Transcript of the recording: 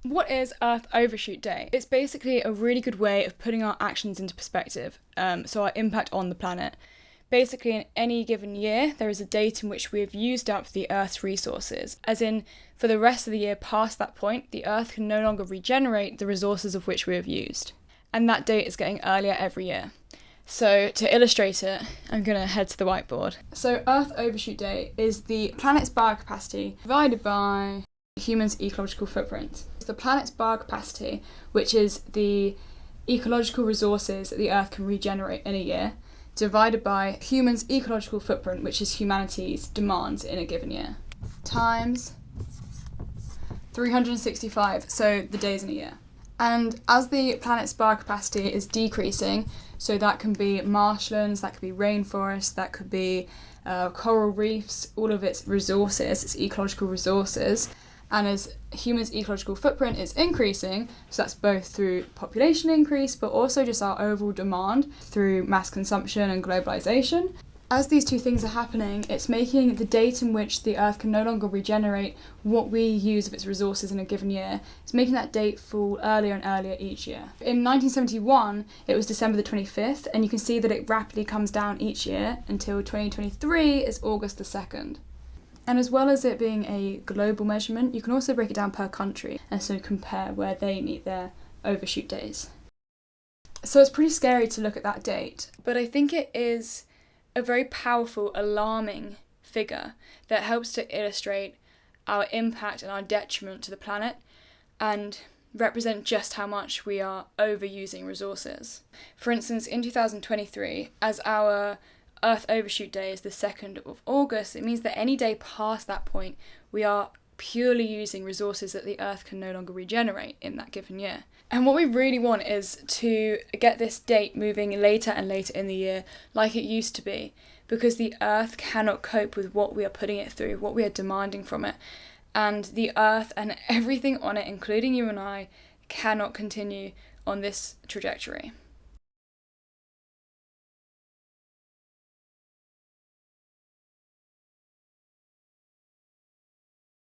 What is Earth Overshoot Day? It's basically a really good way of putting our actions into perspective, so our impact on the planet. Basically, in any given year, there is a date in which we have used up the Earth's resources, as in, for the rest of the year past that point, the Earth can no longer regenerate the resources of which we have used. And that date is getting earlier every year. So, to illustrate it, I'm going to head to the whiteboard. So, Earth Overshoot Day is the planet's biocapacity divided by humans' ecological footprint. It's the planet's biocapacity, which is the ecological resources that the Earth can regenerate in a year, divided by humans' ecological footprint, which is humanity's demands in a given year, times 365, so the days in a year. And as the planet's biocapacity is decreasing, so that can be marshlands, that could be rainforests, that could be coral reefs, all of its resources, its ecological resources, and as humans' ecological footprint is increasing, so that's both through population increase, but also just our overall demand through mass consumption and globalization. As these two things are happening, it's making the date in which the Earth can no longer regenerate what we use of its resources in a given year, it's making that date fall earlier and earlier each year. In 1971, it was December the 25th, and you can see that it rapidly comes down each year until 2023 is August the 2nd. And as well as it being a global measurement, you can also break it down per country and so compare where they meet their overshoot days. So it's pretty scary to look at that date, but I think it is a very powerful, alarming figure that helps to illustrate our impact and our detriment to the planet and represent just how much we are overusing resources. For instance, in 2023, as our Earth Overshoot Day is the 2nd of August, it means that any day past that point, we are purely using resources that the Earth can no longer regenerate in that given year. And what we really want is to get this date moving later and later in the year like it used to be, because the Earth cannot cope with what we are putting it through, what we are demanding from it. And the Earth and everything on it, including you and I, cannot continue on this trajectory.